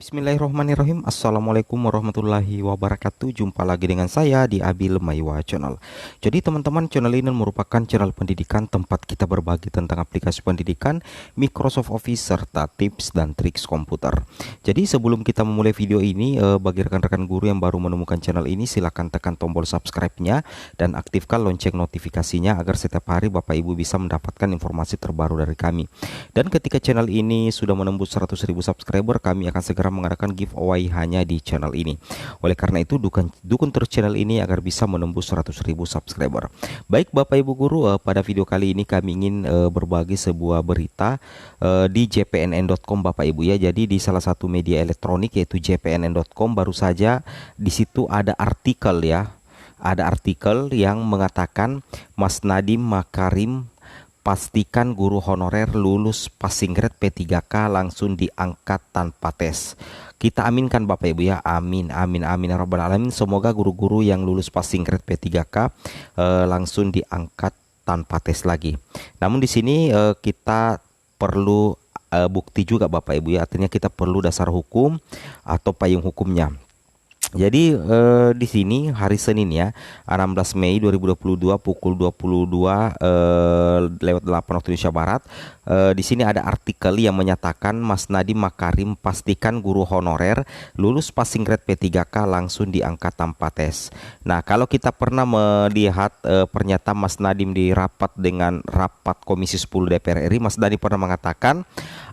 Bismillahirrahmanirrahim. Assalamualaikum warahmatullahi wabarakatuh. Jumpa lagi dengan saya di Abil Maiwa Channel. Jadi teman-teman, channel ini merupakan channel pendidikan tempat kita berbagi tentang aplikasi pendidikan, Microsoft Office, serta tips dan triks komputer. Jadi sebelum kita memulai video ini, bagi rekan-rekan guru yang baru menemukan channel ini, silakan tekan tombol subscribe-nya dan aktifkan lonceng notifikasinya agar setiap hari Bapak Ibu bisa mendapatkan informasi terbaru dari kami. Dan ketika channel ini sudah menembus 100.000 subscriber, kami akan segera mengadakan giveaway hanya di channel ini. Oleh karena itu, dukung terus channel ini agar bisa menembus 100.000 subscriber. Baik Bapak Ibu guru, pada video kali ini kami ingin berbagi sebuah berita di jpnn.com Bapak Ibu ya. Jadi di salah satu media elektronik yaitu jpnn.com, baru saja di situ ada artikel ya. Ada artikel yang mengatakan Mas Nadiem Makarim pastikan guru honorer lulus passing grade P3K langsung diangkat tanpa tes. Kita aminkan Bapak Ibu ya. Amin amin amin ya rabbal alamin. Semoga guru-guru yang lulus passing grade P3K langsung diangkat tanpa tes lagi. Namun di sini kita perlu bukti juga Bapak Ibu ya. Artinya kita perlu dasar hukum atau payung hukumnya. Jadi di sini hari Senin ya, 16 Mei 2022 pukul 22 lewat 8 waktu Indonesia Barat. Di sini ada artikel yang menyatakan Mas Nadiem Makarim pastikan guru honorer lulus passing grade P3K langsung diangkat tanpa tes. Nah, kalau kita pernah melihat pernyataan Mas Nadiem di rapat Komisi 10 DPR RI, Mas Nadiem pernah mengatakan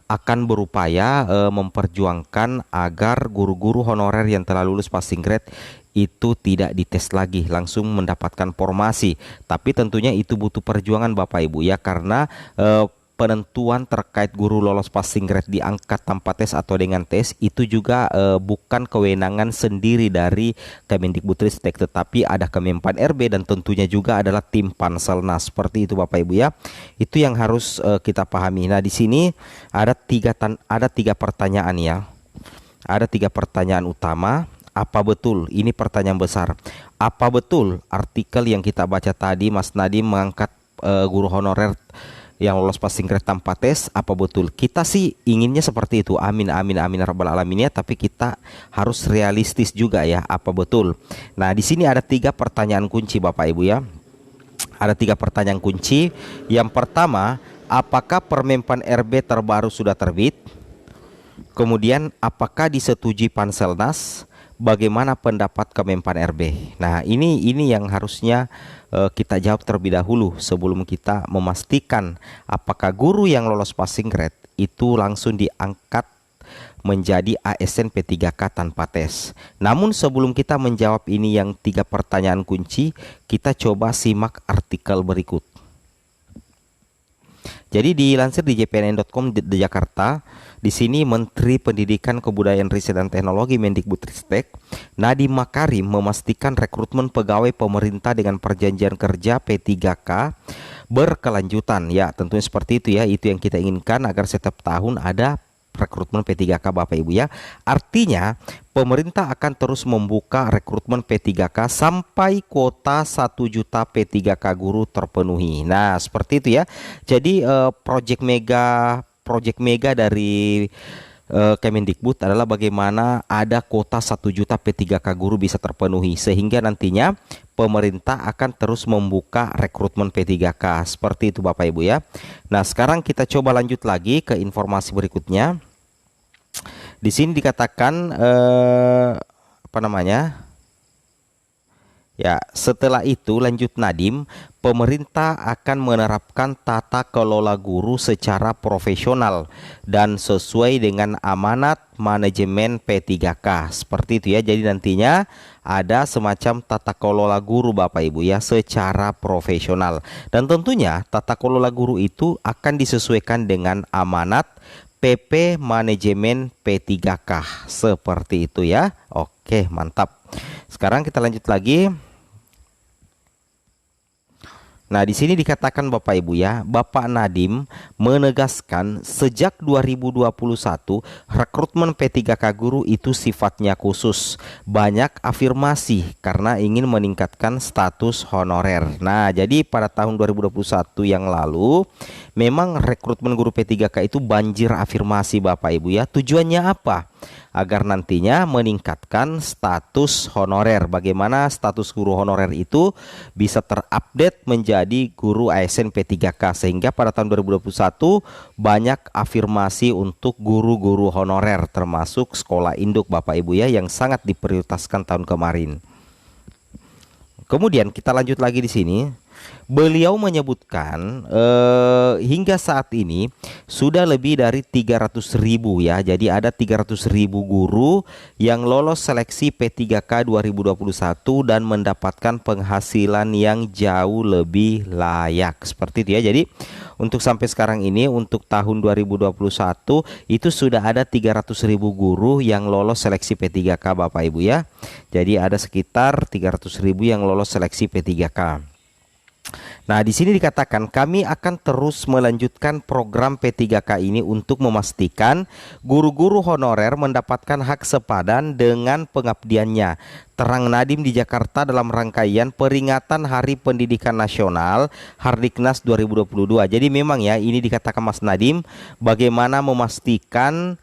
akan berupaya memperjuangkan agar guru-guru honorer yang telah lulus passing grade itu tidak dites lagi, langsung mendapatkan formasi. Tapi tentunya itu butuh perjuangan Bapak Ibu ya, karena penentuan terkait guru lolos passing grade diangkat tanpa tes atau dengan tes itu juga bukan kewenangan sendiri dari Kemendikbudristek, tetapi ada Kemenpan RB dan tentunya juga adalah tim Panselnas. Seperti itu Bapak Ibu ya. Itu yang harus kita pahami. Nah, di sini ada tiga pertanyaan ya. Ada tiga pertanyaan utama. Apa betul? Ini pertanyaan besar. Apa betul artikel yang kita baca tadi Mas Nadiem mengangkat guru honorer yang lolos passing grade tanpa tes? Apa betul? Kita sih inginnya seperti itu. Amin amin amin rabbal alamin ya, tapi kita harus realistis juga ya. Apa betul? Nah, di sini ada tiga pertanyaan kunci Bapak Ibu ya. Ada tiga pertanyaan kunci. Yang pertama, apakah Permenpan RB terbaru sudah terbit? Kemudian, apakah disetujui Panselnas? Bagaimana pendapat Kemenpan RB? Nah, ini yang harusnya kita jawab terlebih dahulu sebelum kita memastikan apakah guru yang lolos passing grade itu langsung diangkat menjadi ASN P3K tanpa tes. Namun sebelum kita menjawab ini yang tiga pertanyaan kunci, kita coba simak artikel berikut. Jadi dilansir di jpnn.com di Jakarta, di sini Menteri Pendidikan Kebudayaan Riset dan Teknologi Mendikbudristek Nadiem Makarim memastikan rekrutmen pegawai pemerintah dengan perjanjian kerja P3K berkelanjutan. Ya, tentunya seperti itu ya. Itu yang kita inginkan agar setiap tahun ada rekrutmen P3K Bapak Ibu ya. Artinya pemerintah akan terus membuka rekrutmen P3K sampai kuota 1 juta P3K guru terpenuhi. Nah, seperti itu ya. Jadi proyek mega dari Kemendikbud adalah bagaimana ada kuota 1 juta P3K guru bisa terpenuhi, sehingga nantinya pemerintah akan terus membuka rekrutmen P3K. Seperti itu Bapak Ibu ya. Nah, sekarang kita coba lanjut lagi ke informasi berikutnya. Di sini dikatakan ya, setelah itu lanjut Nadiem, pemerintah akan menerapkan tata kelola guru secara profesional dan sesuai dengan amanat manajemen P3K. Seperti itu ya. Jadi nantinya ada semacam tata kelola guru Bapak Ibu ya secara profesional. Dan tentunya tata kelola guru itu akan disesuaikan dengan amanat PP manajemen P3K. Seperti itu ya. Oke, mantap. Sekarang kita lanjut lagi. Nah, di sini dikatakan Bapak Ibu ya, Bapak Nadiem menegaskan sejak 2021 rekrutmen P3K guru itu sifatnya khusus. Banyak afirmasi karena ingin meningkatkan status honorer. Nah, jadi pada tahun 2021 yang lalu memang rekrutmen guru P3K itu banjir afirmasi Bapak Ibu ya. Tujuannya apa? Agar nantinya meningkatkan status honorer. Bagaimana status guru honorer itu bisa terupdate menjadi guru ASN P3K, sehingga pada tahun 2021 banyak afirmasi untuk guru-guru honorer termasuk sekolah induk Bapak Ibu ya, yang sangat diprioritaskan tahun kemarin. Kemudian kita lanjut lagi di sini. Beliau menyebutkan hingga saat ini sudah lebih dari 300.000 ya. Jadi ada 300.000 guru yang lolos seleksi P3K 2021 dan mendapatkan penghasilan yang jauh lebih layak. Seperti itu ya. Jadi untuk sampai sekarang ini untuk tahun 2021 itu sudah ada 300.000 guru yang lolos seleksi P3K Bapak Ibu ya. Jadi ada sekitar 300.000 yang lolos seleksi P3K. Nah, di sini dikatakan kami akan terus melanjutkan program P3K ini untuk memastikan guru-guru honorer mendapatkan hak sepadan dengan pengabdiannya. Terang Nadiem di Jakarta dalam rangkaian peringatan Hari Pendidikan Nasional Hardiknas 2022. Jadi memang ya, ini dikatakan Mas Nadiem bagaimana memastikan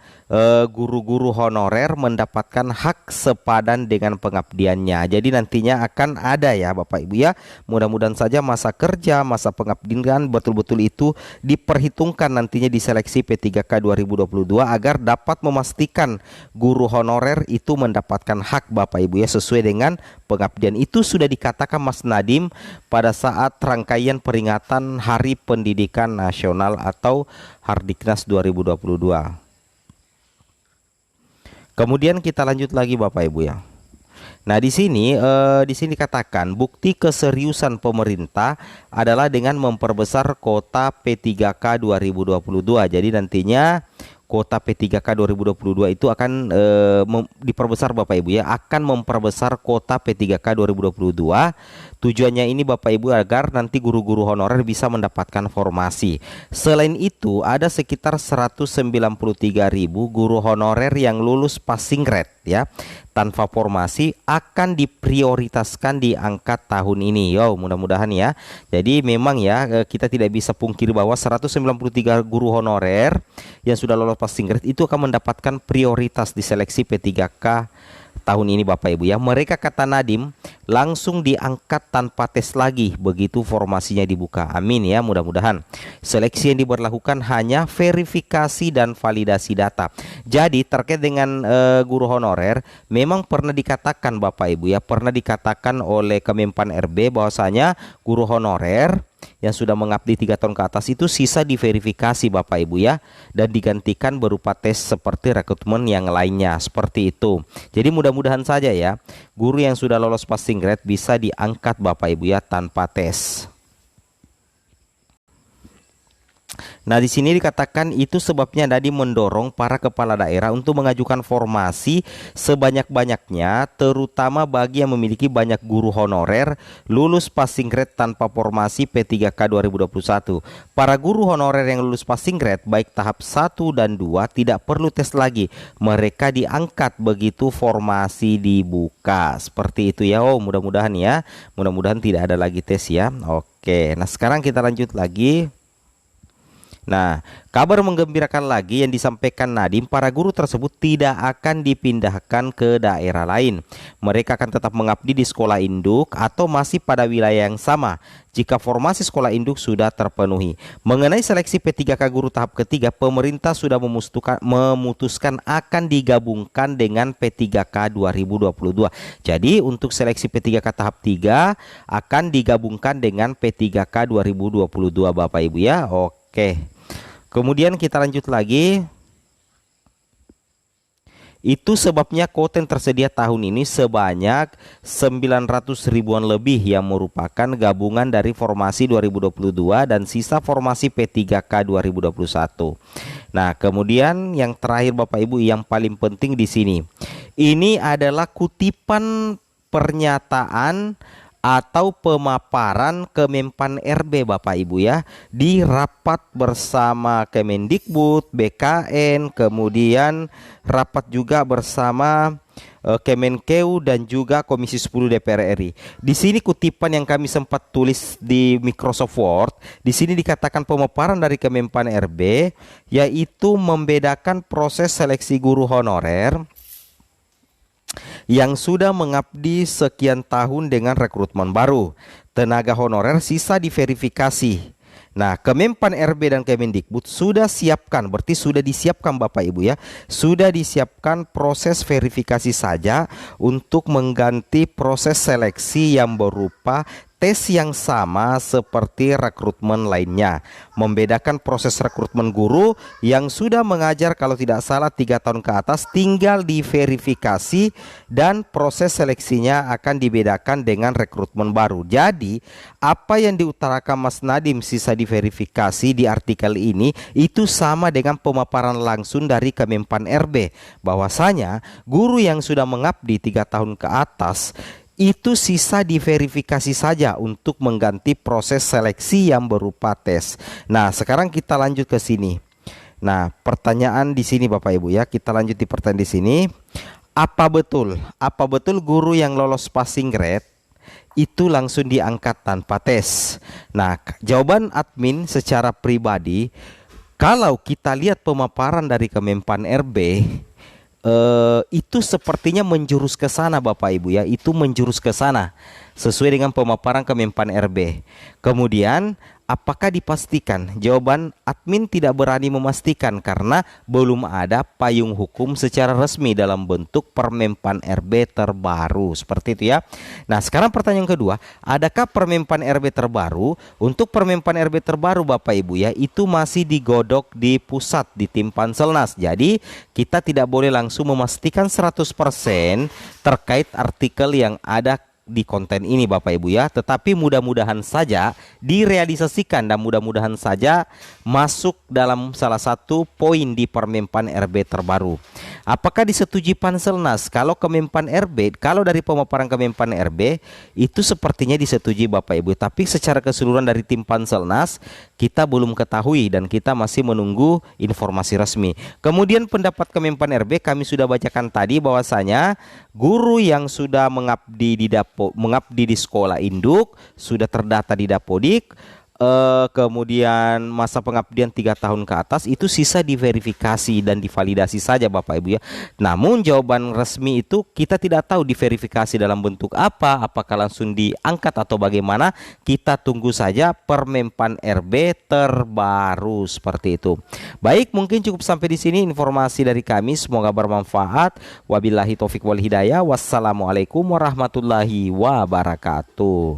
guru-guru honorer mendapatkan hak sepadan dengan pengabdiannya. Jadi nantinya akan ada ya Bapak Ibu ya. Mudah-mudahan saja masa kerja, masa pengabdian betul-betul itu diperhitungkan nantinya di seleksi P3K 2022 agar dapat memastikan guru honorer itu mendapatkan hak Bapak Ibu ya, sesuai dengan pengabdian. Itu sudah dikatakan Mas Nadiem pada saat rangkaian peringatan Hari Pendidikan Nasional atau Hardiknas 2022. Kemudian kita lanjut lagi Bapak Ibu ya. Nah, di sini katakan bukti keseriusan pemerintah adalah dengan memperbesar kuota P3K 2022. Jadi nantinya kuota P3K 2022 itu akan diperbesar Bapak Ibu ya, akan memperbesar kuota P3K 2022. Tujuannya ini Bapak Ibu agar nanti guru-guru honorer bisa mendapatkan formasi. Selain itu ada sekitar 193.000 guru honorer yang lulus passing grade ya, tanpa formasi akan diprioritaskan diangkat tahun ini. Yo, mudah-mudahan ya. Jadi memang ya kita tidak bisa pungkiri bahwa 193 guru honorer yang sudah lolos passing grade itu akan mendapatkan prioritas di seleksi P3K tahun ini Bapak Ibu ya. Mereka kata Nadiem langsung diangkat tanpa tes lagi begitu formasinya dibuka. Amin ya, mudah-mudahan. Seleksi yang diberlakukan hanya verifikasi dan validasi data. Jadi terkait dengan guru honorer memang pernah dikatakan Bapak Ibu ya, pernah dikatakan oleh Kemenpan RB bahwasanya guru honorer yang sudah mengabdi 3 tahun ke atas itu sisa diverifikasi Bapak Ibu ya, dan digantikan berupa tes seperti rekrutmen yang lainnya, seperti itu. Jadi mudah-mudahan saja ya guru yang sudah lolos passing grade bisa diangkat Bapak Ibu ya tanpa tes. Nah, di sini dikatakan itu sebabnya Nadiem mendorong para kepala daerah untuk mengajukan formasi sebanyak-banyaknya, terutama bagi yang memiliki banyak guru honorer lulus passing grade tanpa formasi P3K 2021. Para guru honorer yang lulus passing grade baik tahap 1 dan 2 tidak perlu tes lagi. Mereka diangkat begitu formasi dibuka. Seperti itu ya. Oh, mudah-mudahan ya. Mudah-mudahan tidak ada lagi tes ya. Oke. Nah, sekarang kita lanjut lagi. Nah, kabar menggembirakan lagi yang disampaikan Nadiem, para guru tersebut tidak akan dipindahkan ke daerah lain. Mereka akan tetap mengabdi di sekolah induk atau masih pada wilayah yang sama jika formasi sekolah induk sudah terpenuhi. Mengenai seleksi P3K guru tahap ketiga, pemerintah sudah memutuskan akan digabungkan dengan P3K 2022. Jadi untuk seleksi P3K tahap 3 akan digabungkan dengan P3K 2022 Bapak Ibu ya. Oke. Kemudian kita lanjut lagi. Itu sebabnya kuota yang tersedia tahun ini sebanyak 900 ribuan lebih yang merupakan gabungan dari formasi 2022 dan sisa formasi P3K 2021. Nah, kemudian yang terakhir Bapak Ibu yang paling penting di sini. Ini adalah kutipan pernyataan atau pemaparan Kemenpan RB Bapak Ibu ya, di rapat bersama Kemendikbud, BKN, kemudian rapat juga bersama Kemenkeu dan juga Komisi 10 DPR RI. Di sini kutipan yang kami sempat tulis di Microsoft Word, di sini dikatakan pemaparan dari Kemenpan RB yaitu membedakan proses seleksi guru honorer yang sudah mengabdi sekian tahun dengan rekrutmen baru. Tenaga honorer sisa diverifikasi. Nah, Kemenpan RB dan Kemendikbud sudah siapkan, berarti sudah disiapkan Bapak Ibu ya, sudah disiapkan proses verifikasi saja untuk mengganti proses seleksi yang berupa tes yang sama seperti rekrutmen lainnya. Membedakan proses rekrutmen guru yang sudah mengajar kalau tidak salah 3 tahun ke atas tinggal diverifikasi, dan proses seleksinya akan dibedakan dengan rekrutmen baru. Jadi apa yang diutarakan Mas Nadim sisa diverifikasi di artikel ini itu sama dengan pemaparan langsung dari Kemenpan RB, bahwasanya guru yang sudah mengabdi 3 tahun ke atas itu sisa diverifikasi saja untuk mengganti proses seleksi yang berupa tes. Nah, sekarang kita lanjut ke sini. Nah, pertanyaan di sini Bapak Ibu ya, kita lanjut di pertanyaan di sini. Apa betul guru yang lolos passing grade itu langsung diangkat tanpa tes? Nah, jawaban admin secara pribadi, kalau kita lihat pemaparan dari Kemenpan RB, itu sepertinya menjurus ke sana Bapak Ibu ya, itu menjurus ke sana sesuai dengan pemaparan Kemenpan RB. Kemudian apakah dipastikan? Jawaban admin tidak berani memastikan karena belum ada payung hukum secara resmi dalam bentuk Permenpan RB terbaru, seperti itu ya. Nah, sekarang pertanyaan kedua, adakah Permenpan RB terbaru? Untuk Permenpan RB terbaru Bapak Ibu ya, itu masih digodok di pusat, di tim Panselnas. Jadi kita tidak boleh langsung memastikan 100% terkait artikel yang ada di konten ini Bapak Ibu ya, tetapi mudah-mudahan saja direalisasikan dan mudah-mudahan saja masuk dalam salah satu poin di Permenpan RB terbaru. Apakah disetujui Panselnas? Kalau Kemenpan RB, kalau dari pemaparan Kemenpan RB itu sepertinya disetujui Bapak Ibu, tapi secara keseluruhan dari tim Panselnas kita belum ketahui dan kita masih menunggu informasi resmi. Kemudian pendapat Kemenpan RB kami sudah bacakan tadi, bahwasanya guru yang sudah mengabdi di sekolah induk sudah terdata di Dapodik, kemudian masa pengabdian 3 tahun ke atas itu sisa diverifikasi dan divalidasi saja Bapak Ibu ya. Namun jawaban resmi itu kita tidak tahu diverifikasi dalam bentuk apa, apakah langsung diangkat atau bagaimana. Kita tunggu saja Permenpan RB terbaru, seperti itu. Baik, mungkin cukup sampai di sini informasi dari kami, semoga bermanfaat. Wabillahi taufik wal hidayah. Wassalamualaikum warahmatullahi wabarakatuh.